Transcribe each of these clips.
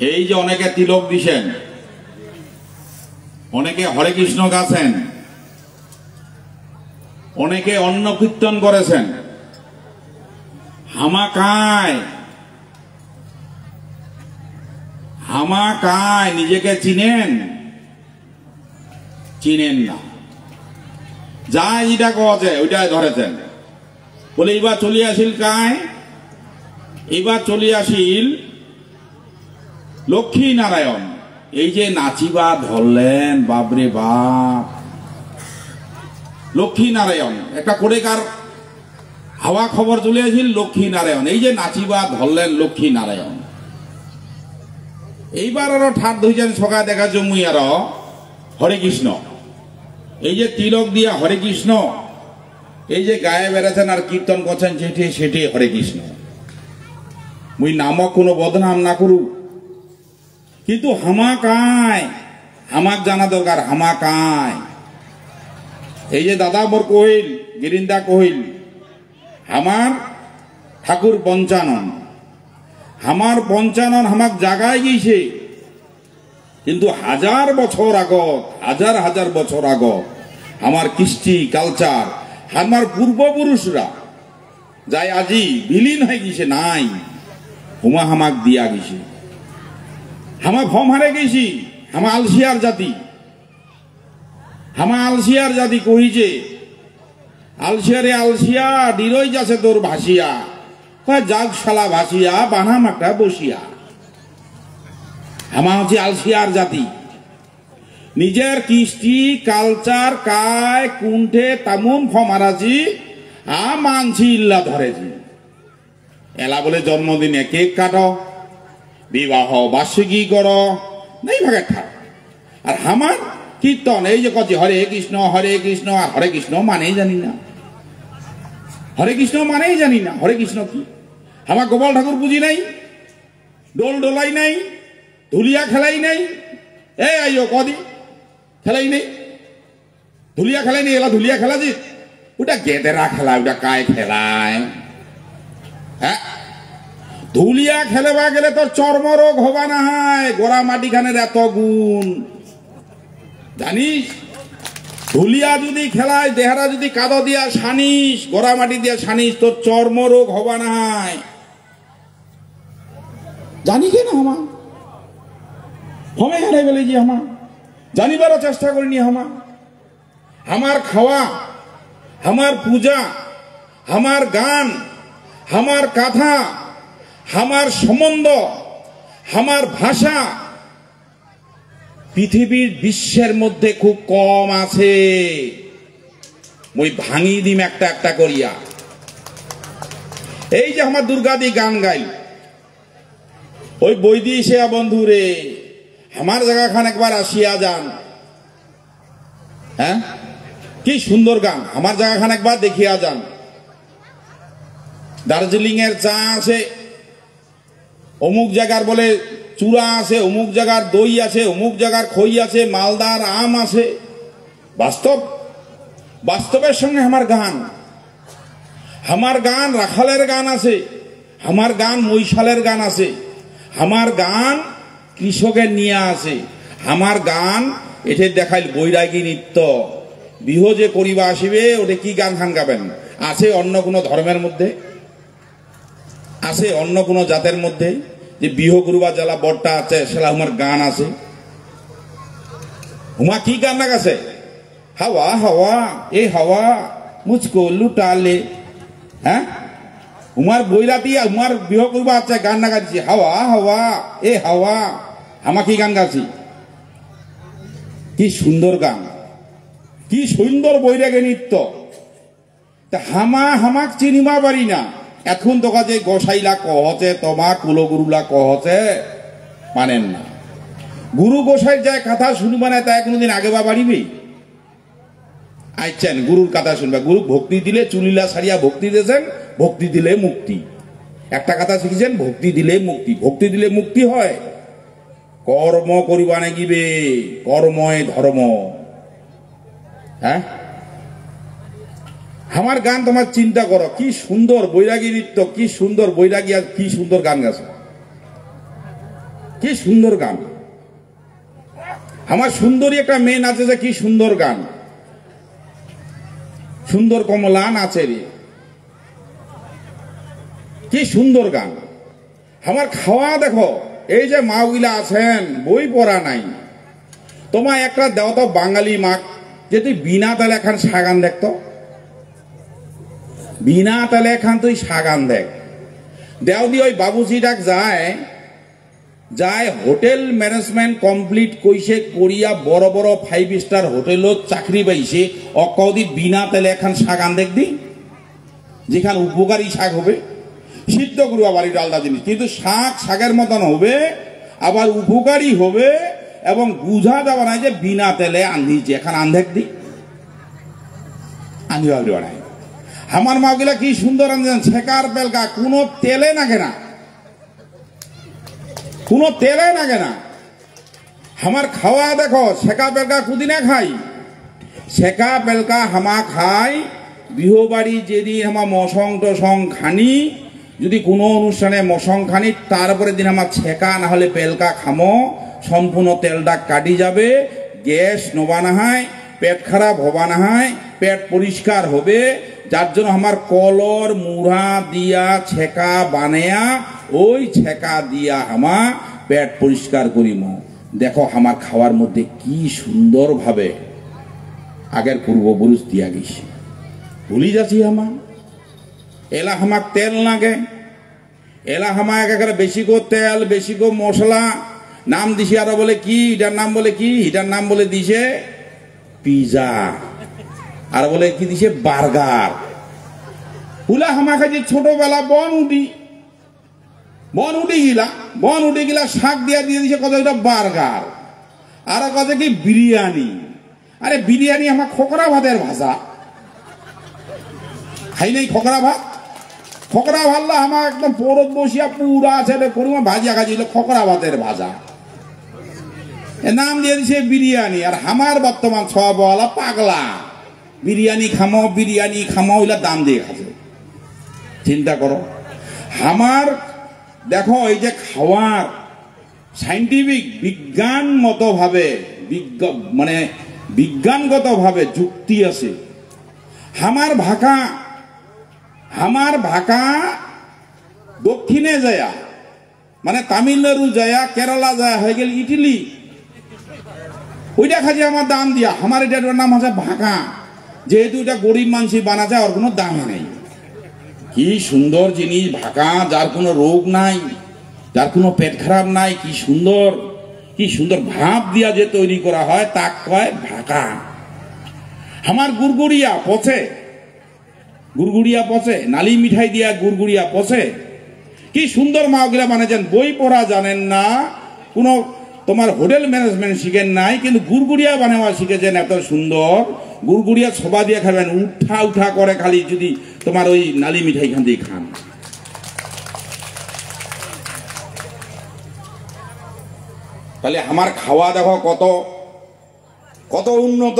এই যে অনেকে তিলক দিছেন, অনেকে হরে কৃষ্ণ গাছেন, অনেকে অন্ন কীর্তন করেছেন, হামাকায় হামাকায় নিজেকে চিনেন? চিনেন না। যা যেটা কছে ওইটাই ধরেছেন। বলে এবার চলে আসিল কায়, এবার চলে আসিল লক্ষ্মী নারায়ণ। এই যে নাচিবা ধরলেন, বাপরে বাপ, লক্ষ্মী নারায়ণ একটা কোরেকার হাওয়া খবর চলে আসিল লক্ষ্মী নারায়ণ। এই যে নাচিবা ধরলেন লক্ষ্মী নারায়ণ। এইবার আরো ঠাট ধইছেন সকাল দেখা জমুই আরো হরে কৃষ্ণ। এই যে তিলক দিয়া হরে কৃষ্ণ, এই যে গায়ে বেড়াচ্ছেন আর কীর্তন করছেন যেটি সেটি হরে কৃষ্ণ। মুই নামক কোনো বদনাম না করু, কিন্তু হামাকায় হামাক জানা দরকার। হামাকায় এই যে দাদা মোর কহিল, গিরিন্দা কহিল আমার ঠাকুর পঞ্চানন, আমার পঞ্চানন হামাক জাগায় গিয়েছে, কিন্তু হাজার বছর আগত, হাজার হাজার বছর আগত আমার কৃষ্টি কালচার, আমার পূর্বপুরুষরা যাই আজি বিলীন হয়ে গেছে নাই, হুমা হামাক দিয়া গেছে। হামা ভম হারে গেছি, হামা আলসিয়ার জাতি, হামা আলসিয়ার জাতি কহিছে আলসিয়ারে আলসিয়া ডিরই যাচ্ছে তোর ভাসিয়া, যাক শালা ভাসিয়া বানাম একটা বসিয়া। হামা হচ্ছে আলসিয়ার জাতি। নিজের কৃষ্টি কালচার কায় কুণ্ঠে তামুন ফমারাজি মানছি ইল্লা ধরেছি। এলা বলে জন্মদিনে কেক কাটো, বিবাহ বার্ষিকী করো, নেই ভাগের ঠাক। আর আমার কীর্তন এই যে কচ্ছে হরে কৃষ্ণ হরে কৃষ্ণ, আর হরে কৃষ্ণ মানেই জানি না, হরে কৃষ্ণ মানেই জানি না। হরে কৃষ্ণ কি? আমার গোপাল ঠাকুর বুঝি নাই, ডোল ডোলাই নাই, ধুলিয়া খেলাই নাই। এই আইও কদি খেলাই নেই, ধুলিয়া খেলাই নেই। এলা ধুলিয়া খেলা যে ওটা গেদেরা খেলা, ওটা কায় খেলায়? হ্যাঁ, ধুলিয়া খেলবা গেলে তোর চর্মরোগ হবা না হয়। গোড়া মাটি খানের এত গুণ জানিস? ধুলিয়া যদি খেলায়, দেহারা যদি কাদো দিয়া সানিস, গোড়া মাটি দিয়া সানিস, তোর চর্মরোগ হবা না হয়। জানি কেন হামা হমে হারাই বলে যে হামা জানিবারও চেষ্টা করিনি। হামা আমার খাওয়া, আমার পূজা, আমার গান, আমার কথা, আমার সম্বন্ধ, আমার ভাষা পৃথিবীর বিশ্বের মধ্যে খুব কম আছে। ওই ভাঙি দিম একটা একটা করিয়া। এই যে আমার দুর্গাদি গান গাই, ওই বৈদি সে বন্ধু রে আমার জায়গা খান একবার আসিয়া যান। হ্যাঁ, কি সুন্দর গান, আমার জায়গা খান একবার দেখিয়া যান। দার্জিলিং এর চা আছে, অমুক জায়গার বলে চূড়া আছে, অমুক জায়গার দই আছে, অমুক জায়গার খই আছে, মালদার আম আছে। বাস্তব, বাস্তবের সঙ্গে আমার গান। আমার গান রাখালের গান আছে, আমার গান মৈশালের গান আছে, আমার গান কৃষকের নিয়ে আছে, আমার গান এতে দেখাইল বৈরাগী নৃত্য। বিহ যে করিবা আসিবে, ওটা কি গান খান গাবেন? আছে অন্য কোনো ধর্মের মধ্যে, আছে অন্য কোনো জাতের মধ্যে যে বিহ করবা জ্বালা বটটা আছে সেটা আমার গান আছে? হুমা কি গান না গাছে? হাওয়া হাওয়া এ হাওয়া মুঝকো লুটালে। হ্যাঁ, উমার বৈরাতি উমার বিহ করবা আছে গান না গাচ্ছি হাওয়া হাওয়া এ হাওয়া। হামা কি গান গাছি? কি সুন্দর গান, কি সুন্দর বৈরাগী নৃত্য। তা হামা হামাক চিনিমা পারি না। এখন তো কাজে গোসাইলা কহছে, তোমার কুলগুরুলা কহছে, মানেন না। গুরু গোসাই যায় কথা শুনবা না, তাই কোনোদিন আগে বা বাড়িবি? আইছেন গুরুর কথা শুনবে। গুরু ভক্তি দিলে চুলিলা সারিয়া ভক্তি দিয়েছেন, ভক্তি দিলে মুক্তি। একটা কথা শিখেছেন, ভক্তি দিলে মুক্তি। ভক্তি দিলে মুক্তি হয়, কর্ম করিবা নাগিবে, কর্ময় ধর্ম। হ্যাঁ, আমার গান তোমার চিন্তা করো, কি সুন্দর বৈরাগী নৃত্য, কি সুন্দর বৈরাগী, আর কি সুন্দর গান গাছ। কি সুন্দর গান। আমার সুন্দরী একটা মেয়ে নাচে, যে কি সুন্দর গান, সুন্দর কমলা নাচে রে, কি সুন্দর গান। আমার খাওয়া দেখো, এই যে মাগুলা আছেন বই পড়া নাই, তোমায় একটা দেও তো বাঙালি মাক, যে তুই বিনা তালে এখান সাগান দেখতো, বিনা তালে এখান তুই সাগান দেখ। দেও দি ওই বাবুজি ডাক যায় যায় হোটেল ম্যানেজমেন্ট কমপ্লিট কইছে করিয়া বড় বড় 5 স্টার হোটেলত চাকরি পাইছে, অকদি বিনা তেলে এখন শাক দেখ দি, যেখানে উপকারী শাক হবে, সিদ্ধ করবা বাড়ির আলাদা জিনিস, কিন্তু শাক শাকের মতন হবে, আবার উপকারী হবে, এবং বুঝা যাবে না যে বিনা তেলে আন্ধিছে, এখন আন্ধেক দি আন্ধি ভাবলি বানায়। আমার মাগুলা কি সুন্দর আনছেন, ছেকার বেলকা, কোনো তেলে নাগে না, কোনো তেলে নাগে না। আমার খাওয়া দেখো, ছেকা বেলকা কুদিনে খাই, ছেকা বেলকা হামা খাই বিহু বাড়ি যেদিন আমার মশং টসং খানি, যদি কোনো অনুষ্ঠানে মশং খানি, তারপরে দিন আমার ছেকা না হলে বেলকা খামো, সম্পূর্ণ তেলটা কাটি যাবে, গ্যাস নবা না হয়, পেট খারাপ হবা না হয়, পেট পরিষ্কার হবে। যার জন্য আমার কলর মুড়া দিয়া ছেকা বানায়া, ওই ছেকা দিয়া হামা পেট পরিষ্কার করিম। দেখো আমার খাওয়ার মধ্যে কি সুন্দর ভাবে আগের পূর্বপুরুষ দিয়া গেছে, ভুলি যাচ্ছি হামা। এলা হামাক তেল লাগে, এলা হামা একেবারে বেশি কো তেল, বেশি কো মশলা, নাম দিছে আরো বলে কি, এটার নাম বলে কি, এটার নাম বলে দিছে পিজা, আর বলে কি দিছে বার্গার। উলা হামা খাইছে ছোটবেলা বন উঠে গিলা শাক দিয়া দিয়ে দিছে কত এটা বার্গার, আর কত কি বিরিয়ানি। আরে বিরিয়ানি আমার খোকরা ভাতের ভাষা, খাই নাই খোকরা ভাত, খোকরা ভাল্লা আমার একদম পরত বসিয়া পুরা ছেলে করুমা ভাজিয়া খাইছিল খোকরা ভাতের ভাজা, নাম দিয়ে দিছে বিরিয়ানি। আর আমার বর্তমান সবওয়ালা পাগলা, বিরিয়ানি খামো ওইলা দাম দিয়ে খাচ্ছে। চিন্তা করো আমার, দেখো এই যে খাওয়ার সাইন্টিফিক বিজ্ঞানগত ভাবে, মানে বিজ্ঞানগত ভাবে যুক্তি আছে। আমার ভাকা দক্ষিণে যায়া, মানে তামিলনাড়ু যায়া, কেরালা যায়া হয়ে গেল ইটালি, ওইটা খাজি আমার দাম দিয়া। আমার এটার নাম আছে ভাকা, যেহেতু এটা গরিব মানুষ বানা যায়, ওর কোনো দামে নেই। কি সুন্দর জিনিস ভাকা, যার কোনো রোগ নাই, যার কোনো পেট খারাপ নাই, কি সুন্দর ভাব দিয়া যে তৈরি করা হয়, তাক কয় ভাকা। আমার গুড়গুড়িয়া পচে, নালি মিঠাই দিয়া গুড়গুড়িয়া পচে, কি সুন্দর মাওগুলা বানাইছেন। বই পড়া জানেন না, কোনো তোমার হোটেল ম্যানেজমেন্ট শিখেন নাই, কিন্তু গুড়গুড়িয়া বানাওয়া শিখেছেন এত সুন্দর। গুড়গুড়িয়া সবা দিয়ে খাবেন, উঠা করে খালি যদি তোমার ওই নালি মিঠাই খান দিয়ে খান। তাহলে আমার খাওয়া দেখো কত উন্নত,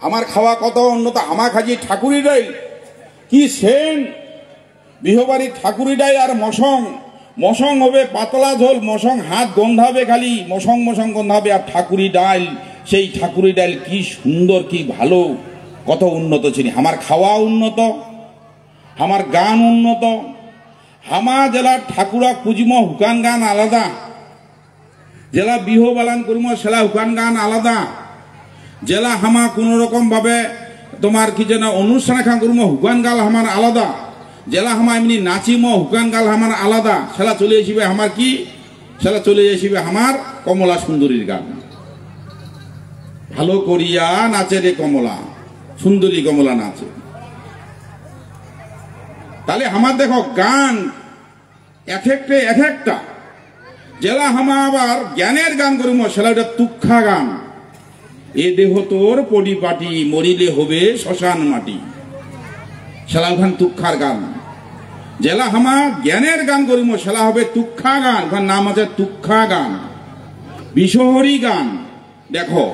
আমার খাওয়া কত উন্নত। আমার খাজি ঠাকুরি ডাইল, কি সেন বিহবাড়ির ঠাকুরি ডাইল, আর মশং হবে পাতলা ঝোল, মশং হাত গন্ধাবে, খালি মশং গন্ধাবে। আর ঠাকুরি ডাইল, সেই ঠাকুরি ডাইল কি সুন্দর, কি ভালো, কত উন্নত ছিল। আমার খাওয়া উন্নত, আমার গান উন্নত। হামা জেলার ঠাকুরা কুজিম হুকান গান আলাদা, জেলা বিহু বালান করিম সেলা হুকান গান আলাদা, জেলা হামা কোন রকম ভাবে তোমার কি যেন অনুষ্ঠান খান করিম হুকান গাল আমার আলাদা, জেলা হামা এমনি নাচিম হুকান গাল আমার আলাদা। সেলা চলে আসবে আমার কি, সেলা চলে আসবে আমার কমলা সুন্দরীর গান। ভালো করিয়া নাচে রে কমলা, সুন্দরী কমলা নাচে। তাহলে আমার দেখো গান এক একটা জেলা হামা আবার জ্ঞানের গান করিম, সেলা ওটা তুক্ষা গান। এ দেহ তোর পরিপাটি, মরিলে হবে শ্মশান মাটি, সেলা ওখান তুক্ষার গান। জেলা হামা জ্ঞানের গান করিম, সেলা হবে তুক্ষা গান, ওখান নাম আছে তুক্ষা গান, বিষহরী গান। দেখো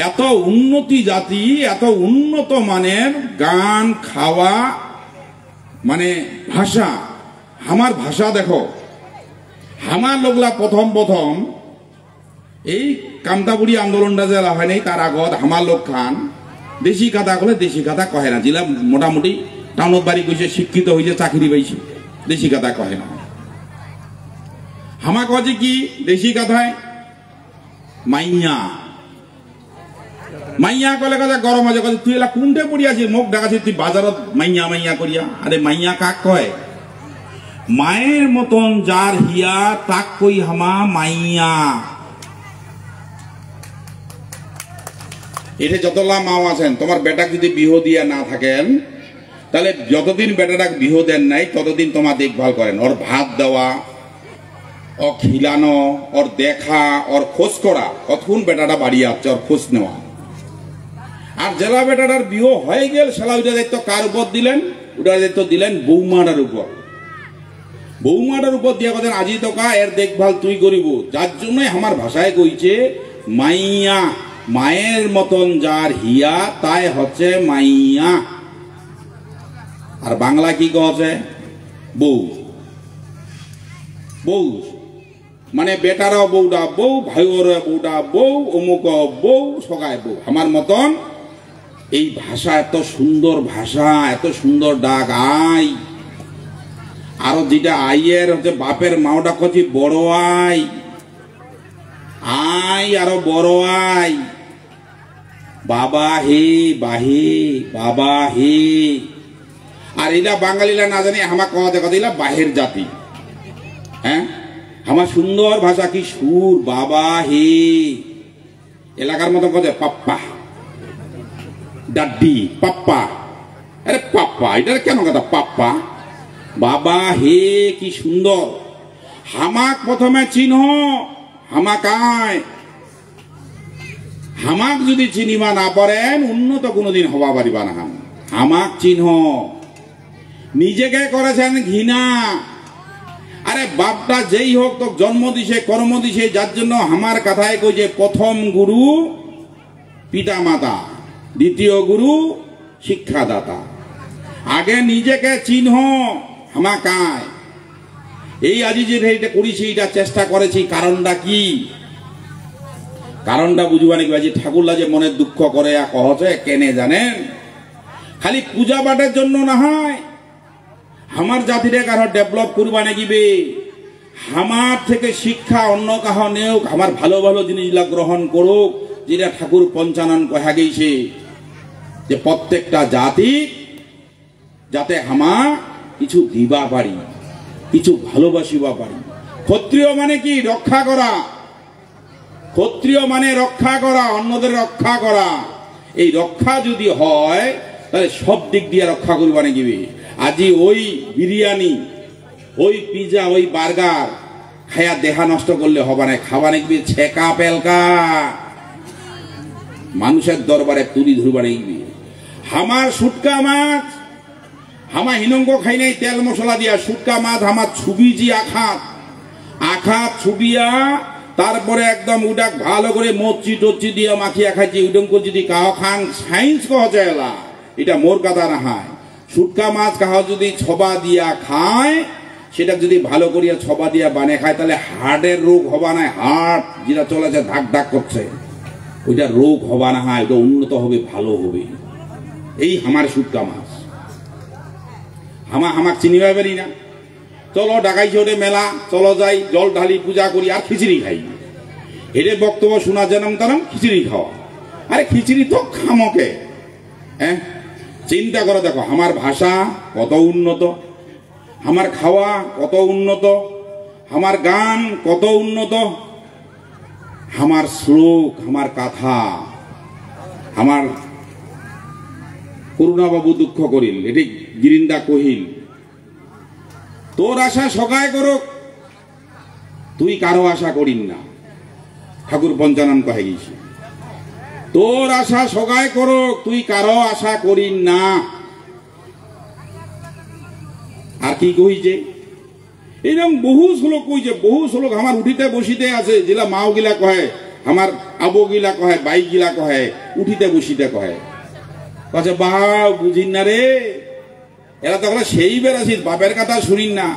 এত উন্নতি জাতি, এত উন্নত মানের গান, খাওয়া, মানে ভাষা। আমার ভাষা দেখো, আমার লোকলা প্রথম প্রথম এই কামতাবুড়ি আন্দোলনটা যারা হয় নাই তার আগত আমার লোক খান দেশি কথা কলে দেশি কথা কহে না, যেটা মোটামুটি টাউনত বাড়ি গৈছে শিক্ষিত হয়েছে চাকরি পাইছে দেশি কথা কহে না। হামা কছে কি দেশি কথায় মাইয়া মাইয়া কলে কথা গরম আছে, তুই এলা কোনটে পড়ি আছিস মোক ডাকাছিস তুই বাজারত মাইয়া মাইয়া করিয়া। আরে মাইয়া কাক কয়? মায়ের মতন যার হিয়া তাক কই হামা মাইয়া। এটা যতলা মাও আছেন তোমার বেটাক যদি বিহ দিয়া না থাকেন তাহলে যতদিন বেটাটাক বিহ দেন নাই ততদিন তোমার দেখভাল করেন, ওর ভাত দেওয়া, ও খিলানো, ওর দেখা, ওর খোঁজ করা, কতক্ষণ বেটাটা বাড়ি আসছে ওর খোঁজ নেওয়া। আর জেলা বেটাটার বিহ হয়ে গেল সেলা ওইটা দায়িত্ব কার উপর দিলেন? ওটার দায়িত্ব দিলেন বৌমাটার উপর। বৌমাটার উপর দিয়া কথা আজি তোকা এর দেখভাল তুই করিব, যার জন্যই আমার ভাষায় কইছে মাইয়া, মায়ের মতন যার হিয়া তাই হচ্ছে মাইয়া। আর বাংলা কি কছে? বউ। বউ মানে বেটারও বউটা বউ, ভাইওর বউটা বউ, অমুক বউ, সগায় বউ। আমার মতন এই ভাষা এত সুন্দর ভাষা, এত সুন্দর ডাক আই। আরো যেটা আইয়ের হচ্ছে বাপের মাওটা কচি বড় আই, আই আরো বড় আই, বাবা হে বাহে, বাবা হে। আর এলা বাঙালিরা না জানি আমার কথা কথা এলা বাহের জাতি। হ্যাঁ, আমার সুন্দর ভাষা কি সুর, বাবা হে। এলাকার মতো কথা পাপ্পা, ডাড্ডি, পাপ্পা। আরে পাপ্পা এটার কেন কথা পাপ্পা? বাবা হে কি সুন্দর। হামাক প্রথমে চিহ্ন, হামাকায়। হামাক যদি চিনিবা না পারেন উন্নত কোনোদিন হবা পারিবা না। হামাক চিহ্ন, নিজেকে করেছেন ঘৃণা। আরে বাপটা যেই হোক তো জন্ম দিছে, কর্ম দিছে, যার জন্য আমার কথায় কই যে প্রথম গুরু পিতা মাতা, দ্বিতীয় গুরু শিক্ষাদাতা। আগে নিজেকে চিহ্ন, হামাকায়। এই আজি যে এটা করেছি, এটা চেষ্টা করেছি, কারণটা কি? কারণটা বুঝবা নাকি? আজি ঠাকুরলা যে মনের দুঃখ করে কহছে কেনে জানেন? খালি পূজা পাঠের জন্য না হয়, আমার জাতিরে কারো ডেভেলপ করবা নাকিবে, আমার থেকে শিক্ষা অন্য কাহ নেওক, আমার ভালো ভালো জিনিসগুলা গ্রহণ করুক, যেটা ঠাকুর পঞ্চানন কহা গেছে যে প্রত্যেকটা জাতি যাতে হামা কিছু দিবা পারি, কিছু ভালোবাসিবা পারি। ক্ষত্রিয় মানে কি? রক্ষা করা। ক্ষত্রিয় মানে রক্ষা করা, অন্যদের রক্ষা করা। এই রক্ষা যদি হয় তাহলে সব দিক দিয়ে রক্ষা করবা নাকি? আজি ওই বিরিয়ানি, ওই পিজা, ওই বার্গার খায়া দেহা নষ্ট করলে হবা না, খাবা নাকি ছেকা পেলকা, মানুষের দরবারে তুলি ধরবা নাকি? আমার শুটকা মাছ, হামা হিনঙ্গ খাই নাই তেল মশলা দিয়া, শুটকা মাছ আমার ছুবি জি আখাত, আখাত ছুবিয়া তারপরে একদম উডা ভালো করে মচ্ছি টচ্ছি দিয়া মাখিয়া খাইছি। উডঙ্ক যদি কাহ খান সাইন্স কহছে এলা, এটা মোর কথা না হয়। শুটকা মাছ কাহ যদি ছবা দিয়া খায়, সেটা যদি ভালো করিয়া ছবা দিয়া বানে খায় তাহলে হার্টের রোগ হবা না। হার্ট যেটা চলেছে ধাক ধাক করছে, ওইটা রোগ হবা না হয়, ওটা উন্নত হবে, ভালো হবে। এই আমার শুটকা মাছ হামাক চিনিবা পারি না। চলো ডাকাইছে ওটে মেলা, চলো যাই, জল ঢালি পূজা করি আর খিচুড়ি খাই। এদের বক্তব্য শোনা জানাম তারাম খিচুড়ি খাওয়া। আরে খিচুড়ি তো খামকে। হ্যাঁ, চিন্তা করে দেখো আমার ভাষা কত উন্নত, আমার খাওয়া কত উন্নত, আমার গান কত উন্নত, আমার শ্লোক, আমার কথা। আমার করুণাবাবু দুঃখ করিল, এটি গিরিন্দা কহিল, তোর আশা সগায় করুক, তুই কারো আশা করিন না। ঠাকুর পঞ্চানন কহে গেছি, তোর আশা সগায় করুক, তুই কারো আশা করিন না। আর কি কইছে? এরকম বহু শ্লোক কইছে, বহু শ্লোক আমার উঠিতে বসিতে আছে, যেটা মাও গিলা কহে, আমার আবু গিলা কহে, বাই গিলা কহে, উঠিতে বসিতে কহে। কাছে বা বুঝিন না রে, এরা তখন সেই বেড়াছিস, বাপের কথা শুনিন না।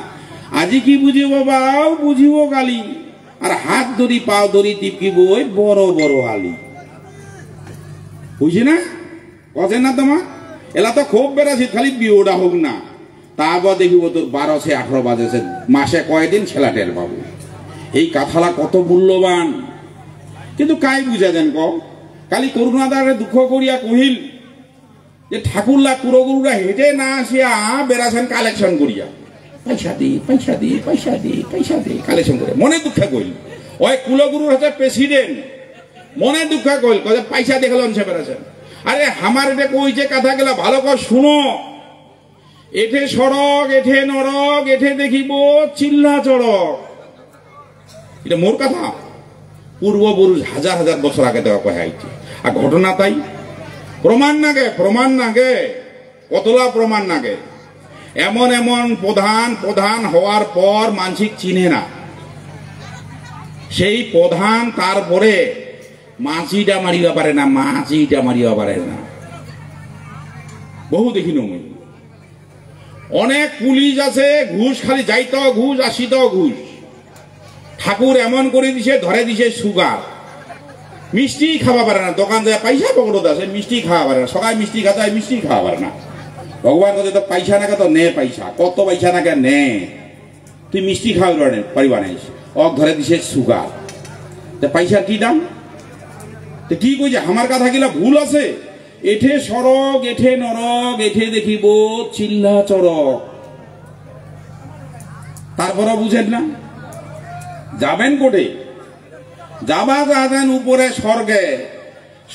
আজি কি বুঝিব বাও বুঝিব কালি, আর হাত ধরি পাও ধরি টিপকিব ওই বড় বড় আলি। বুঝি না কথা না তোমার? এলা তো খুব বেড়াছি, খালি বিয়েটা হোক না, তারপর দেখিব তোর 12-18 বাজেছে, মাসে কয়দিন ছেলা টের পাবো। এই কথালা কত মূল্যবান, কিন্তু কাই বুঝা দেন ক? কালি করুণাদারে দুঃখ করিয়া কহিল যে ঠাকুরলা কুরগুরুরা হেঁটে না আসিয়া বেড়াছেন কালেকশন করিয়া, পয়সা দি পয়সা দি পয়সা দি পয়সা দি কালেকশন করে। মনে দুঃখা কইল ওই কুলগুরুর হচ্ছে প্রেসিডেন্ট, মনে দুঃখা কইল পয়সা দেখলাম সে বেড়াছেন। আরে আমার এটা কইছে কথা গেলা ভালো করে শুনো। এঠে সড়ক এঠে নরক, এঠে দেখিব চিল্লা চড়ক। এটা মোর কথা, পূর্বপুরুষ হাজার হাজার বছর আগে দেওয়া কয়ে আইছে। আর ঘটনা তাই, প্রমাণ নাগে প্রমাণ নাগে কতলা প্রমাণ নাগে। এমন এমন প্রধান প্রধান হওয়ার পর মানসিক চিনে না, সেই প্রধান তারপরে মাছিটা মারিবা পারে না, মাছিটা মারিবা পারে না। বহু দেখিন অনেক পুলিশ আছে, ঘুষ খালি যাইত ঘুষ আসিত ঘুষ। ঠাকুর এমন করে দিছে, ধরে দিছে সুগার, মিষ্টি খাওয়া পারে না। দোকান যায় পয়সা পকড়তে আছে, মিষ্টি খাওয়া পারে না। সবাই মিষ্টি খাতে হয়, মিষ্টি খাওয়া পারে না। ভগবান কাছে তো পয়সা নাকে তো নে পয়সা, কত পয়সা নাকে নে, তুই মিষ্টি খাওয়া পারিবা নাই। অক ধরে দিছে সুগার, পয়সার কি দাম? কি কইছে আমার কথা গিলা ভুল আছে? এঠে সড়ক এঠে নরক, এঠে দেখিব চিল্লা চড়ক। তারপরে বুঝেন না যাবেন কোটে? যাবা যাবেন উপরে স্বর্গে।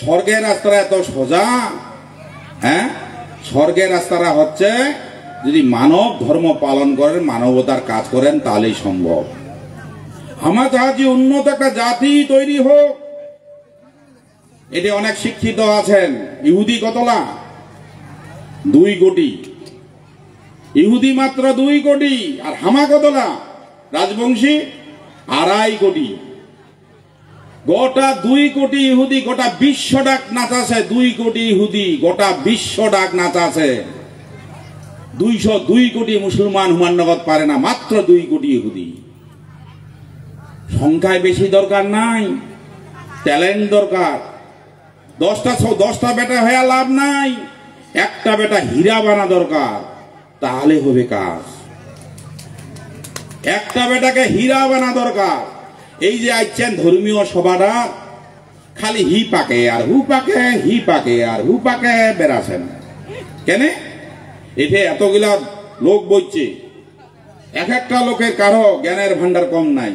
স্বর্গের রাস্তাটা এত সোজা? হ্যাঁ, স্বর্গের রাস্তাটা হচ্ছে যদি মানব ধর্ম পালন করেন, মানবতার কাজ করেন, তাহলেই সম্ভব। আমরা চাচ্ছি উন্নত একটা জাতি তৈরি হোক। এটি অনেক শিক্ষিত আছেন। ইহুদি কতলা? 2 কোটি। ইহুদি মাত্র 2 কোটি। আর হামা কতলা? রাজবংশী 2.5 কোটি। গোটা 2 কোটি ইহুদি গোটা বিশ্ব ডাক নাচাছে। 2 কোটি ইহুদি গোটা বিশ্ব ডাক নাচাছে। 202 কোটি মুসলমান হুমান্নগত পারে না, মাত্র 2 কোটি ইহুদি। সংখ্যায় বেশি দরকার নাই, ট্যালেন্ট দরকার। 10টা বেটা হয়ে লাভ নাই, একটা বেটা হীরা বানা দরকার, তাহলে হবে কাজ। একটা বেটাকে হীরা বানা দরকার। এই যে আইছেন ধর্মীয় সভাটা, খালি হি পাকে আর হু পাকে, হি পাকে আর হু পাকে বেড়াছেন কেন? এতে এতগুলা লোক বইছে, এক একটা লোকের কারো জ্ঞানের ভান্ডার কম নাই।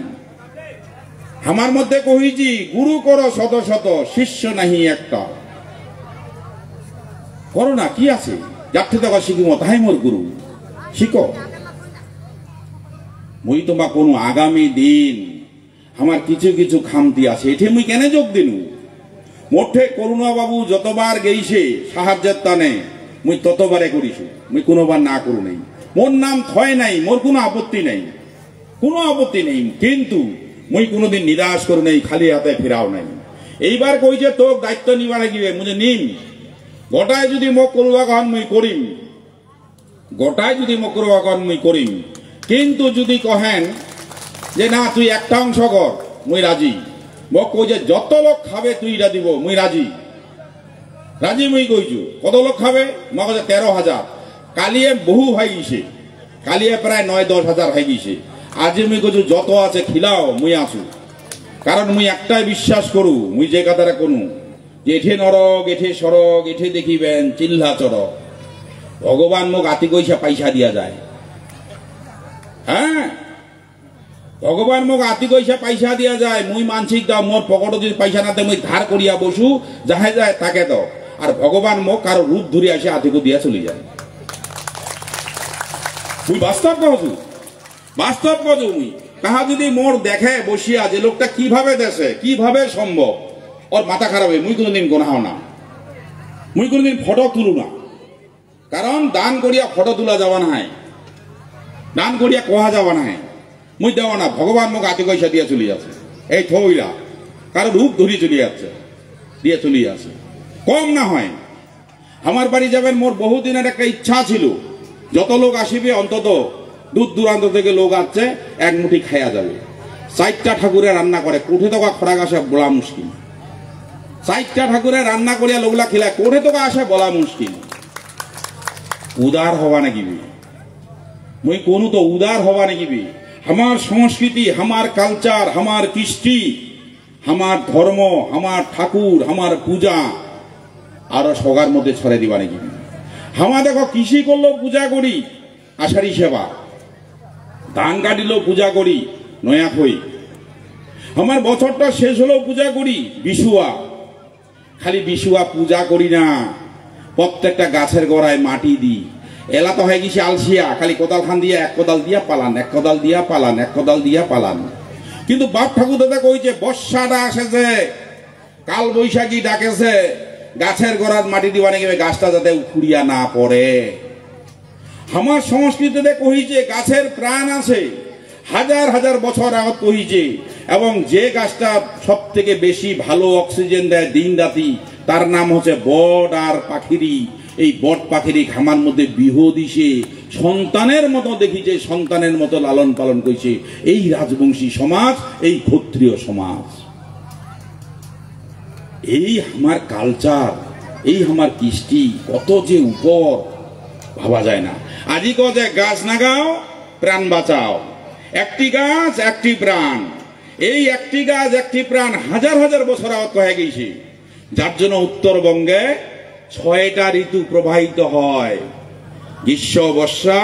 আমার মধ্যে কহিছি গুরু করো শত শত, শিষ্য নাহি একটা। করো না, কি আছে? যার থেকে শিখিব তাই মোর গুরু, শিখো। মুই তোমা কোনো আগামী দিন আমার কিছু কিছু খামতি আছে, এঠে মুই কেন যোগ দিনু? মোঠে করুণা বাবু যতবার গেইছে সাহায্যের টানে, মুই ততবারে করিছু, মুই কোনোবার না করু নাই। মোর নাম থয় নাই, মোর কোনো আপত্তি নাই, কোনো আপত্তি নেই। কিন্তু মুই কোনোদিন নিরাশ করু নাই, খালি হাতে ফেরাও নাই। এইবার কইছে তোক দায়িত্ব নিবা লাগিবে, মুঝে নিম। গোটায় যদি মোক করবা কন মুই করিম, গোটায় যদি মোক করবা কন মুই করিম। কিন্তু যদি কহেন যে না তুই একটা অংশ কর, মুই রাজি। মোক কইছে যত লোক খাবে তুই এটা দিব, মুই রাজি। রাজি মুই কইছু। কত লোক খাবে? মোক 13,000। কালিয়ে বহু হয়ে গেছে, কালিয়ে প্রায় 9-10 হাজার হয়ে গেছে। আজি মুই কইছু যত আছে খিলাও, মুই আসু। কারণ মুই একটাই বিশ্বাস করু, মুই যে কথাটা কোনো যে এঠে নরক এঠে সড়ক, এঠে দেখিবেন চিল্লা চড়ক। ভগবান মোক আতি কইসা পয়সা দিয়া যায়। হ্যাঁ, ভগবান মোক আতি কইসা পয়সা দিয়া যায়। মুই মানসিক দাও, মোর পকেটে যদি পয়সা না দেয় মুই ধার করিয়া বসু, যাহে যায় তাকে দাও। আর ভগবান মোক কারো রূপ ধরে আসে আতিকো দিয়া চলে যায়। মুই বাস্তব কহছু, বাস্তব কহছু। মুই তাহা যদি মোর দেখে বসিয়া যে লোকটা কিভাবে দেশে, কিভাবে সম্ভব, ওর মাথা খারাপ হয়। মুই কোনোদিন গোনাও না, মুই কোনোদিন ফটো তুলু না। কারণ দান করিয়া ফটো তোলা যাওয়া নাই, দান করিয়া কোহা যাওয়া নাই। মুই দেওয়া না, ভগবান মোক আতি পয়সা দিয়ে চলে যাচ্ছে। এই থইলা কারো রূপ ধরিয়ে চলে যাচ্ছে, দিয়ে চলে যাচ্ছে। কম না হয়। আমার বাড়ি যাবেন, মোর বহুদিনের একটা ইচ্ছা ছিল, যত লোক আসিবে অন্তত দূর দূরান্ত থেকে লোক আসছে, এক মুঠি খাইয়া যাবে। 4টা ঠাকুরে রান্না করে, কোঠে তো খরা আসে বলা মুশকিল। 4টা ঠাকুরে রান্না করিয়া লোকলা খেলায়, কোঠে তো আসে বলা মুশকিল। উদার হওয়া নাকি মই কোনো তো উদার হওয়া নাকি? আমার সংস্কৃতি, আমার কালচার, আমার কৃষ্টি, আমার ধর্ম, আমার ঠাকুর, আমার পূজা আরো সবার মধ্যে ছড়ে দিবা নাকি? হামা দেখো কৃষি করলেও পূজা করি আষাঢ়ি সেবা, ধান কাটিলেও পূজা করি নয়াখই, আমার বছরটা শেষ হলেও পূজা করি বিশুয়া। খালি বিশুয়া পূজা করি না, প্রত্যেকটা গাছের গোড়ায় মাটি দিই। এলা তো হয়ে গেছে আলসিয়া, খালি কোদাল খান দিয়া এক কোদাল দিয়া পালান, এক কোদাল দিয়া পালান, এক কোদাল দিয়া পালান। কিন্তু বাপ ঠাকুর দাদা কইছে বর্ষাটা আসেছে, কাল বৈশাখী ডাকেছে, গাছের গোড়ার মাটি দিবা নাকি গাছটা যাতে উখুড়িয়া না পড়ে। আমার সংস্কৃতিতে কহিছে গাছের প্রাণ আছে, হাজার হাজার বছর আগত কহিছে। এবং যে গাছটা সব থেকে বেশি ভালো অক্সিজেন দেয় দিন রাতি, তার নাম হচ্ছে বট আর পাখিরি। এই বট পাখিরি খামার মধ্যে বিহ দিছে, সন্তানের মতো দেখিছে, সন্তানের মতো লালন পালন করেছে। এই রাজবংশী সমাজ, এই ক্ষত্রিয় সমাজ, এই আমার কালচার, এই আমার কৃষ্টি কত যে উপর ভাবা যায় না। আজই যে গাছ লাগাও প্রাণ বাঁচাও, একটি গাছ একটি প্রাণ। এই একটি গাছ একটি প্রাণ হাজার হাজার বছর আগত হয়ে গেছে, যার জন্য উত্তরবঙ্গে 6টা ঋতু প্রবাহিত হয়। গ্রীষ্ম, বর্ষা,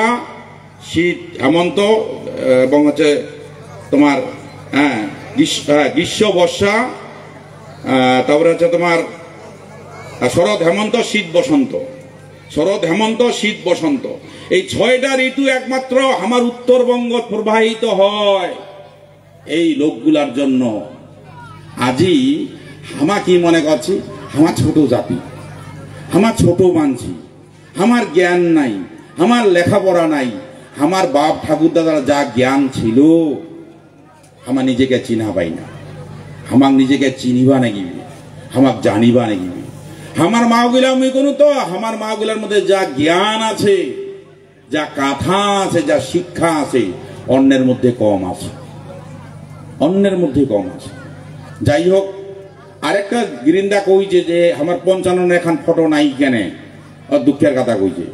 শীত, হেমন্ত এবং হচ্ছে তোমার গ্রীষ্ম, বর্ষা, তারপরে হচ্ছে তোমার শরৎ, হেমন্ত, শীত, বসন্ত। শরৎ, হেমন্ত, শীত, বসন্ত, এই 6টা ঋতু একমাত্র আমার উত্তরবঙ্গ প্রবাহিত হয় এই লোকগুলার জন্য। আজি হামা কি মনে করছি, আমার ছোট জাতি, আমার ছোট মানছি, আমার জ্ঞান নাই, আমার লেখাপড়া নাই। আমার বাপ ঠাকুর দাদার যা জ্ঞান ছিল, আমার নিজেকে চিনা পাই না। আমার নিজেকে চিনিবা নাকি, আমার জানিবা নাকি? আমার মাগুলা আমি কোনো তো আমার মাগুলার মধ্যে যা জ্ঞান আছে, যা কথা আছে, যা শিক্ষা আছে, অন্যের মধ্যে কম আছে, অন্যের মধ্যে কম আছে। যাই হোক, আরেকটা গিরিন্দা কইছে যে আমার 55 এখন ফটো নাই কেনে, দুঃখের কথা কইছে।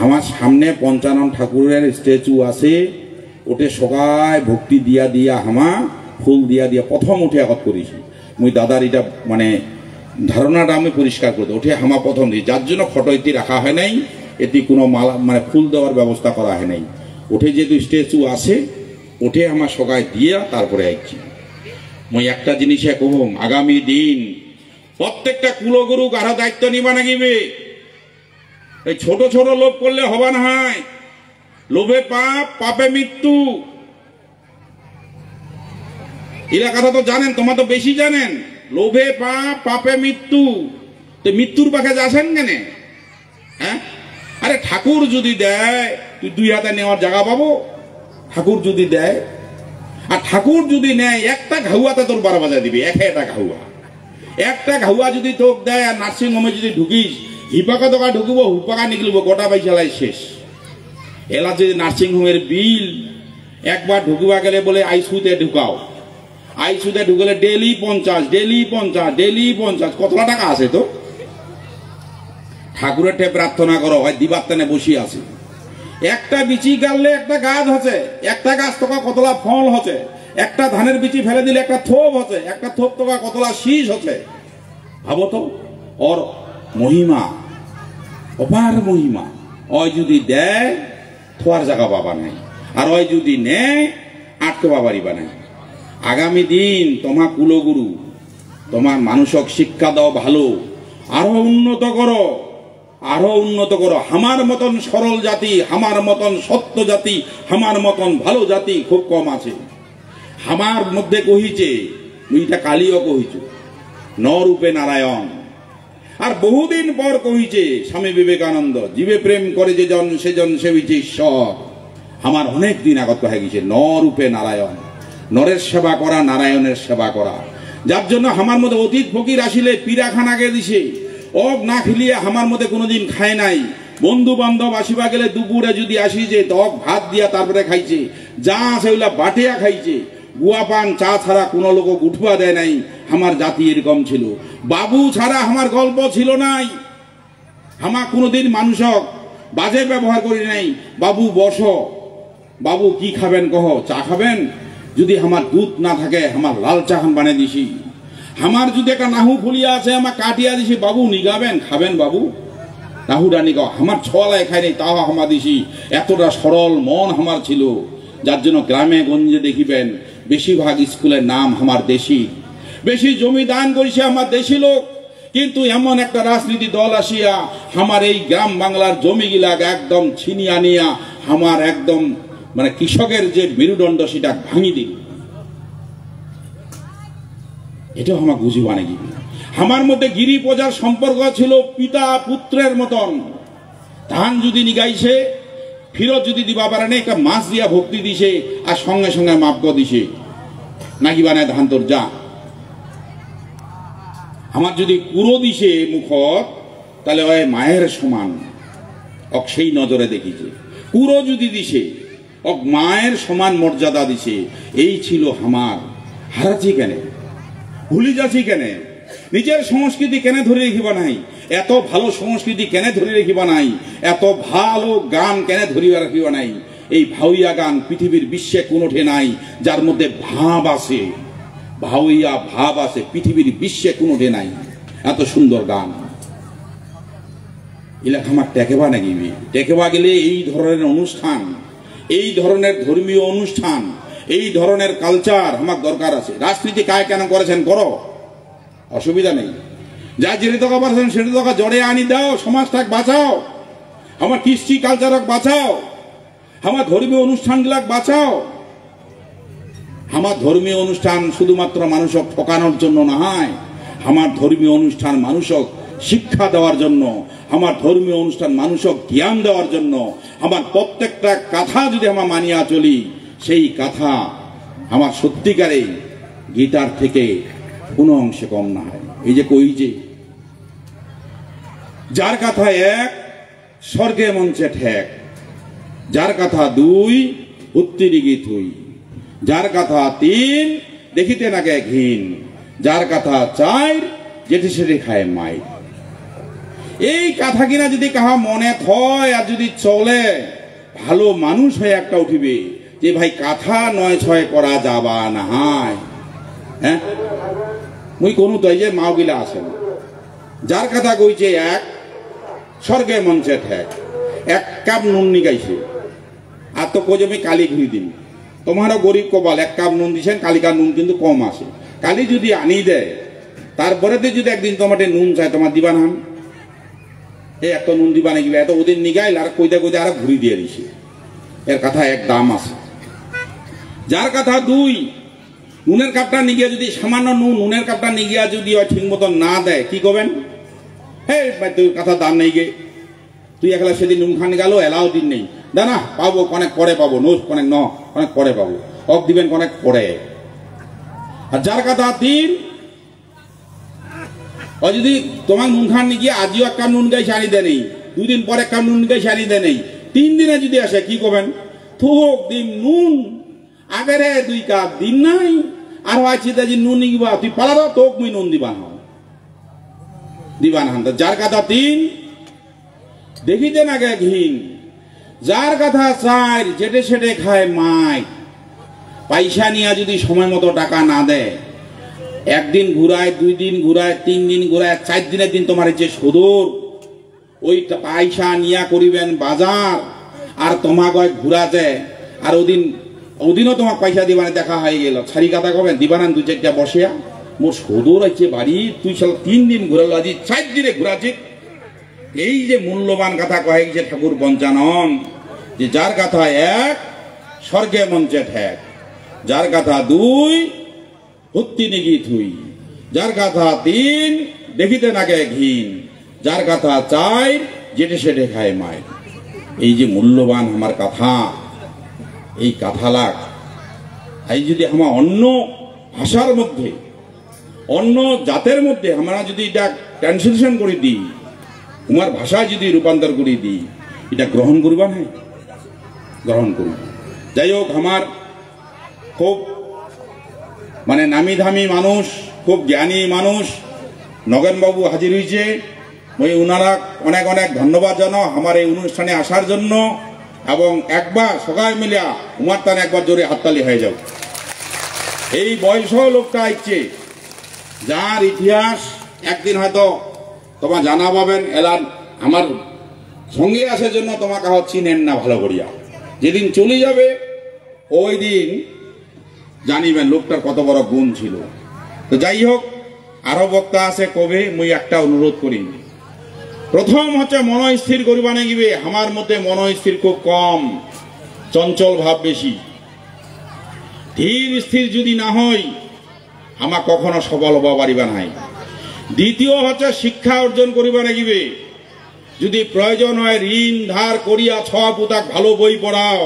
আমার সামনে 55 ঠাকুরের স্ট্যাচু আছে, ওটে সবাই ভক্তি দিয়া দিয়া হামা ফুল দিয়া দিয়া প্রথম উঠে আগত করেছি। মুই দাদার এটা মানে ধারণাটা আমি পরিষ্কার করতে ওঠে হামা প্রথম দিই, যার জন্য ফটো এটি রাখা হয় নাই, এটি কোনো মালা মানে ফুল দেওয়ার ব্যবস্থা করা হয় নাই। ওঠে যেহেতু স্ট্যাচু আছে, ওঠে আমার সবাই দিয়া তারপরে আইছি। মই একটা জিনিসে কহম, আগামী দিন প্রত্যেকটা কুলগুরু কারো দায়িত্ব নিবা নাকিবে। এই ছোট ছোট লোভ করলে হবা না হয়, লোভে পাপ, পাপে মৃত্যু। এরা কথা তো জানেন, তোমার তো বেশি জানেন। লোভে পাপ, পাপে মৃত্যু। তো মৃত্যুর পাখে যাচ্ছেন কেন? হ্যাঁ, আরে ঠাকুর যদি দেয় তুই 2 হাতে নেওয়ার জায়গা পাবো। ঠাকুর যদি দেয়, আর ঠাকুর যদি নেয়, একটা ঘাউয়াতে তোর 12 বাজা দিবি। একটা ঘাউয়া, একটা ঘাউয়া যদি তোক দেয়, আর নার্সিং হোমে যদি ঢুকিস, হিপাকা দোকা ঢুকবো, হুপাকা নিকলবো, গোটা পয়সালাই শেষ। এলা যদি নার্সিং হোমের বিল একবার ঢুকিবা গেলে বলে আইসিইউতে ঢুকাও, আইসিইউতে ঢুকলে ডেলি 50, ডেলি 50, ডেলি 50, কতলা টাকা আছে তো? ঠাকুরের ঠে প্রার্থনা করো, হয় দিবাত্তানে বসি আছে। একটা বিচি গাললে একটা গাছ হচ্ছে, একটা গাছ তোকা কতলা ফল হচ্ছে, একটা ধানের বিচি ফেলে দিলে একটা থোপ হচ্ছে, একটা থোপ তোকা কতলা শীষ হচ্ছে। ভাবো তো ওর মহিমা, অপার মহিমা। ওই যদি দেয় থোয়ার জায়গা পাবা নাই, আর ওই যদি নেয় আটকে পাবারিবা নাই। আগামী দিন তোমার কুলগুরু, তোমার মানুষক শিক্ষা দাও ভালো, আরো উন্নত করো, আরো উন্নত করো। আমার মতন সরল জাতি, আমার মতন সত্য জাতি, আমার মতন ভালো জাতি খুব কম আছে। আমার মধ্যে কহিছে, এটা কালিও কহিছে, নরূপে নারায়ণ। আর বহুদিন পর কহিছে স্বামী বিবেকানন্দ, জীবে প্রেম করে যে জন সেজন সেবিছে ঈশ্বর। আমার অনেক দিন আগত হয়ে গেছে নরূপে নারায়ণ, নরের সেবা করা, নারায়ণের সেবা করা। যার জন্য আমার মধ্যে অতীত ফকির আসিলে পিড়াখানাকে দিছে, অগ না খিলিয়ে আমার মধ্যে কোনোদিন খায় নাই। বন্ধু বান্ধব আসিবা গেলে দুপুরে যদি আসি যে টক ভাত দিয়া তারপরে খাইছে, যা আছে ওইলা বাটিয়া খাইছে, গুয়া পান চা ছাড়া কোনো লোক উঠবা দেয় নাই। আমার জাতি এরকম ছিল। বাবু ছাড়া আমার গল্প ছিল নাই। আমার কোনোদিন মানুষক বাজে ব্যবহার করি নাই। বাবু বস, বাবু কি খাবেন কহ, চা খাবেন? যদি আমার দুধ না থাকে আমার লাল চা বানিয়ে দিছি। আমার যদি একটা নাহু ফুলিয়া আছে আমার কাটিয়া দিছি, বাবু নিগাবেন খাবেন বাবু? নাহুডা নিগাও, আমার ছোয়ালায় খাই নাই তাও আমার দিছি। এতটা সরল মন আমার ছিল, যার জন্য গ্রামে গঞ্জে দেখিবেন বেশিরভাগ স্কুলের নাম আমার দেশি। বেশি জমি দান করেছে আমার দেশি লোক, কিন্তু এমন একটা রাজনীতি দল আসিয়া আমার এই গ্রাম বাংলার জমিগুলা একদম ছিনিয়া নিয়া আমার একদম মানে কৃষকের যে মেরুদণ্ড সেটা ভাঙি দিল। এটাও আমার বুঝিবা নাকি? আমার মধ্যে গিরি পূজার সম্পর্ক ছিল পিতা পুত্রের মতন। ধান যদি নিগাইছে ফিরত যদি দিবা পারে না, একটা মাছ দিয়া ভক্তি দিছে আর সঙ্গে সঙ্গে মাপক দিছে, নাকি বানায় ধান তোর যা। আমার যদি কুড়ো দিছে মুখত, তাহলে ওই মায়ের সমান, অক সেই নজরে দেখিছে। কুড়ো যদি দিছে অক মায়ের সমান মর্যাদা দিছে। এই ছিল আমার। হারাচ্ছি কেন, ভুলি যাচ্ছি কেন, নিজের সংস্কৃতি কেন ধরে রাখিবা নাই, এত ভালো সংস্কৃতি কেন ধরে রাখিবা নাই, এত ভালো গান কেন ধরিয়া রাখিবা নাই। এই ভাউইয়া গান পৃথিবীর বিশ্বে কোনোঠে নাই যার মধ্যে ভাব আছে, ভাউইয়া ভাব আছে, পৃথিবীর বিশ্বে কোনোঠে নাই এত সুন্দর গান। এলাকা আমার টেকেবা নাকি? টেকেবা গেলে এই ধরনের অনুষ্ঠান, এই ধরনের ধর্মীয় অনুষ্ঠান, এই ধরনের কালচার আমার দরকার আছে। রাজনীতি কায় কেন করেছেন করো, অসুবিধা নেই। যা যেটা টাকা পারছেন সেটা টাকা জড়ে আনি দাও, সমাজটাকে বাঁচাও, আমার কৃষ্টি কালচারক বাঁচাও, আমার ধর্মীয় অনুষ্ঠানগুলাক বাঁচাও। আমার ধর্মীয় অনুষ্ঠান শুধুমাত্র মানুষক ঠকানোর জন্য না হয়, আমার ধর্মীয় অনুষ্ঠান মানুষক শিক্ষা দেওয়ার জন্য, আমার ধর্মীয় অনুষ্ঠান মানুষক জ্ঞান দেওয়ার জন্য। আমার প্রত্যেকটা কথা যদি আমার মানিয়া চলি, সেই কথা আমার সত্যিকারে গীতার থেকে কোনো অংশে কম না হয়। এই যে কই যে যার কথা এক স্বর্গে মঞ্চে ঠেক, যার কথা দুই উত্তিরিগি থুই, যার কথা তিন দেখিতে নাগে ঘিন, যার কথা চার যেটি সেটি খায় মাই। এই কথা কিনা যদি কাহা মনে হয় আর যদি চলে, ভালো মানুষ হয়ে একটা উঠিবে যে ভাই কথা নয় ছয় করা যাবা না হয়। হ্যাঁ, মুই কোনো তো এই যে মাওগিলা আছেন, যার কথা কইছে এক স্বর্গে মঞ্চে ঠেক, এক কাপ নুন নিগাইছে আর তো কই আমি কালি ঘুরি দিন, তোমারও গরিব কপাল, এক কাপ নুন দিছেন, কালিকার নুন কিন্তু কম আসে। কালি যদি আনি দেয় তারপরে যদি একদিন তোমাকে নুন চায় তোমার দিবা না, এই এত নুন দিবা নাকি, এত ওদের নিগাইল আর কইতে কইতে আর ঘুরি দিয়ে দিছে। এর কথা এক দাম আছে। যার কথা দুই, নুনের কাপটা নিগিয়া যদি সামান্য নুনের কাপটা নিগিয়া যদি ঠিক মতন না দেয়, কি করবেন? হে ভাই তোর কথা দাম নেই গে, তুই একলা সেদিন নুন খান গেল এলাও দিন নেই, না পাবো অনেক পরে পাবো, নোট অনেক অনেক পরে পাবো, অক দিবেন অনেক পরে। আর যার কথা তিন, ও যদি তোমার নুন খান নিয়ে আজিও এক কাপ নুন গাইছে আনি দেয় নেই, 2 দিন পরে এক কাপ নুন গাইছে আনি দেয় নেই, 3 দিনে যদি আসে কি করবেন? থুক দিন নুন আগেরে 2 কাপ দিন নাই, আর আছে যে নুন নিবা তুই পালা তোক মুই নুন দিবা না। যার কথা তিন দেখিতে না গে ঘিন, যার কথা চার যেটে সেটে খায় মাই। পয়সা নিয়ে যদি সময় মতো টাকা না দেয়, একদিন ঘুরায়, 2 দিন ঘুরায়, 3 দিন ঘুরায়, 4 দিনের দিন তোমার যে সুদূর ওই পয়সা নিয়া করিবেন বাজার, আর তোমাকে ঘুরা যায়, আর ওদিনও তোমার পয়সা দিবানে দেখা হয়ে গেল, ছাড়ি কথা কবেন দিবানা 2-4টা বসিয়া, মোর সুদূর আছে বাড়ি, তুই সাল 3 দিন ঘুরালো, আজি 4 দিনে ঘুরাছি। এই যে মূল্যবান কথা কয়ে গেছে ঠাকুর পঞ্চানন, যে যার কথা এক স্বর্গে মঞ্চে ঠেক, যার কথা দুই হত্তি নিগি থুই, যার কথা তিন দেখিতে নাগে ঘিন, যার কথা চাই যেটে সেটে খায় মায়। এই যে মূল্যবান আমার কথা, এই কথা লাগ এই যদি আমার অন্য ভাষার মধ্যে, অন্য জাতের মধ্যে আমরা যদি এটা ট্রান্সলেশন করে দিই, উমার ভাষায় যদি রূপান্তর করে দিই, এটা গ্রহণ করবা না? গ্রহণ করব। যাই হোক, আমার খুব মানে নামি দামি মানুষ, খুব জ্ঞানী মানুষ নগেনবাবু হাজির হয়েছে। ওই ওনারা অনেক অনেক ধন্যবাদ জানো আমার এই অনুষ্ঠানে আসার জন্য। এবং একবার সবাই মিলিয়া উমার তান একবার জোরে হাততালি হয়ে যাও। এই বয়স লোকটা আসছে, যার ইতিহাস একদিন হয়তো তোমার জানা পাবেন। এলার আমার সঙ্গে আসার জন্য তোমাকে চিনেন না ভালো করিয়া, যেদিন চলে যাবে ওই দিন জানিবেন লোকটার কত বড় গুণ ছিল। তো যাই হোক, আরো বক্তা আছে কবে, মুই একটা অনুরোধ করি। প্রথম হচ্ছে মনস্থির করিবা নাগিবে। আমার মতে মনস্থির খুব কম, চঞ্চল ভাব বেশি। ধীর স্থির যদি না হই, আমার কখনো সফল হবা পারিবা নাই। দ্বিতীয় হচ্ছে শিক্ষা অর্জন করিবা নাগিবে। যদি প্রয়োজন হয় ঋণ ধার করিয়া ছ পুতাক ভালো বই পড়াও,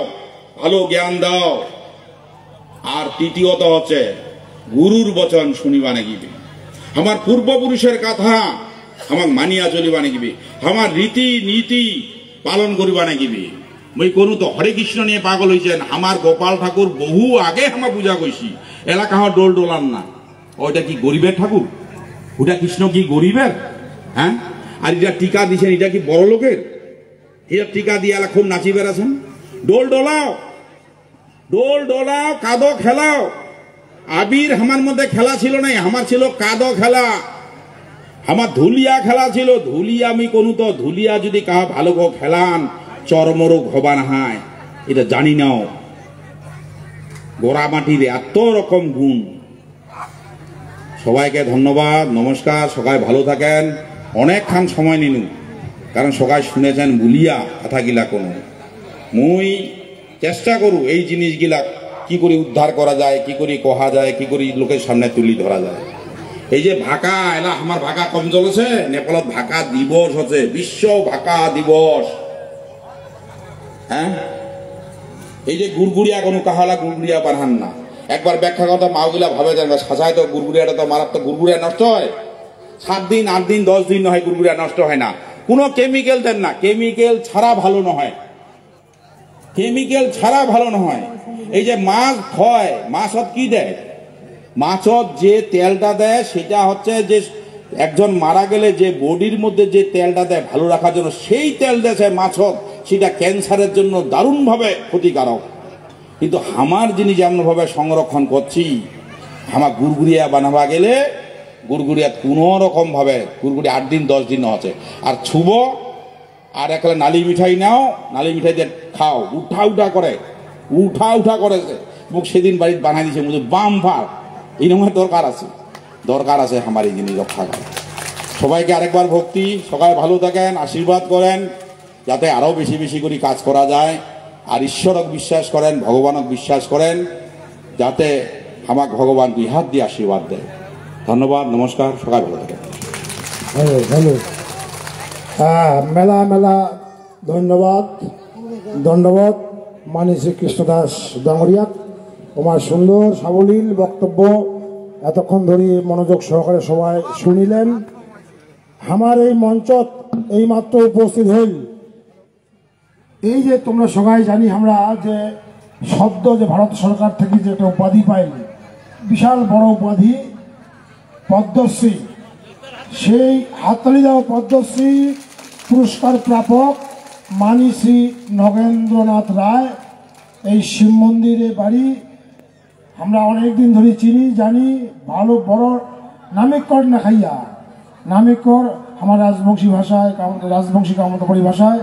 ভালো জ্ঞান দাও। আর তৃতীয়ত হচ্ছে গুরুর বচন শুনিবা নাগিবে। আমার পূর্বপুরুষের কথা আমার মানিয়া চলিবা নাগিবে। আমার রীতি নীতি পালন করিবা নাগিবে। মই কোনো তো হরে কৃষ্ণ নিয়ে পাগল হয়েছেন। আমার গোপাল ঠাকুর বহু আগে আমার পূজা করছি, এলাকা হওয়ার ডোল ডোলার না। ওইটা কি গরিবের ঠাকুর? ওটা কৃষ্ণ কি গরিবের? হ্যাঁ, আর এটা টিকা দিছেন, এটা কি বড় লোকের? এটা টিকা দিয়ে এলা খুব নাচি বেড়াছেন। ডোল ডোলাও, ডোল ডোলাও, কাদো খেলাও। আবির আমার মধ্যে খেলা ছিল নাই, আমার ছিল কাদো খেলা। আমার ধুলিয়া খেলা ছিল। ধুলিয়া আমি কোনো তো ধুলিয়া যদি কাহা ভালো করে খেলান চরমরোগ হবা না হয়, এটা জানি নাও। গোড়া মাটির এত রকম গুণ। সবাইকে ধন্যবাদ, নমস্কার। সবাই ভালো থাকেন। অনেকক্ষণ সময় নিনু, কারণ সবাই শুনেছেন বলিয়া কথাগিলা কোনো। মুই চেষ্টা করু এই জিনিসগুলা কি করে উদ্ধার করা যায়, কি করে কহা যায়, কি করে লোকের সামনে তুলি ধরা যায়। এই যে ভাষা এলা আমার ভাষা কম চলেছে। নেপালত ভাষা দিবস হচ্ছে, বিশ্ব ভাষা দিবস। হ্যাঁ, এই যে গুড়গুড়িয়া কোনো কাহালা গুড়গুড়িয়া বানান না। একবার ব্যাখ্যা কথা মাওগুলা ভাবে যান, সাজায় তো গুড়গুড়িয়াটা তো মারাত্মক। গুড়গুড়িয়া নষ্ট হয় 7 দিন 8 দিন 10 দিন নয়, গুড়গুড়িয়া নষ্ট হয় না। কোনো কেমিক্যাল দেন না, কেমিক্যাল ছাড়া ভালো নয়, কেমিক্যাল ছাড়া ভালো নয়। এই যে মাছ হয়, মাছত কি দেয়? মাছত যে তেলটা দেয় সেটা হচ্ছে যে একজন মারা গেলে যে বডির মধ্যে যে তেলটা দেয় ভালো রাখার জন্য, সেই তেল দেয় মাছত। সেটা ক্যান্সারের জন্য দারুণভাবে ক্ষতিকারক। কিন্তু আমার জিনিস যেমনভাবে সংরক্ষণ করছি, আমার গুড়গুড়িয়া বানাবা গেলে গুড়গুড়িয়া কোনো রকম ভাবে গুড়গুড়ি 8 দিন 10 দিন হচ্ছে। আর ছুব আর একটা নালি মিঠাই নাও, নালি মিঠাই দিয়ে খাও, উঠা উঠা করে, উঠা উঠা করেছে। মুখ সেদিন বাড়িতে বানাই দিয়েছে, মুঝে বাম ভার এই রকমের দরকার আছে, দরকার আছে আমার এই জিনিস রক্ষা করা। সবাইকে আরেকবার ভক্তি। সবাই ভালো থাকেন, আশীর্বাদ করেন যাতে আরো বেশি বেশি করে কাজ করা যায়। আর ঈশ্বরক বিশ্বাস করেন, ভগবানক বিশ্বাস করেন, যাতে আমাকে ভগবান 2 হাত দিয়ে আশীর্বাদ দেয়। ধন্যবাদ, নমস্কার। সবাই ভালো থাকেন। ভালো ভালো। হ্যাঁ, মেলা মেলা ধন্যবাদ, ধন্যবাদ মানি শ্রীকৃষ্ণ দাস ডাঙরিয়া। তোমার সুন্দর সাবলীল বক্তব্য এতক্ষণ ধরে মনোযোগ সহকারে সবাই শুনিলেন। আমার এই মঞ্চত এইমাত্র উপস্থিত হইল, এই যে তোমরা সবাই জানি আমরা যে সদ্য যে ভারত সরকার থেকে যে একটা উপাধি পাইল, বিশাল বড় উপাধি পদ্মশ্রী, সেই হাততালি দেওয়া পদ্মশ্রী পুরস্কার প্রাপক মানি শ্রী নগেন্দ্রনাথ রায়। এই শিব মন্দিরে বাড়ি, আমরা অনেকদিন ধরে চিনি জানি। ভালো বড় নামিকর না খাইয়া, নামিকর আমার রাজবংশী ভাষায়, রাজবংশী কামতপরি ভাষায়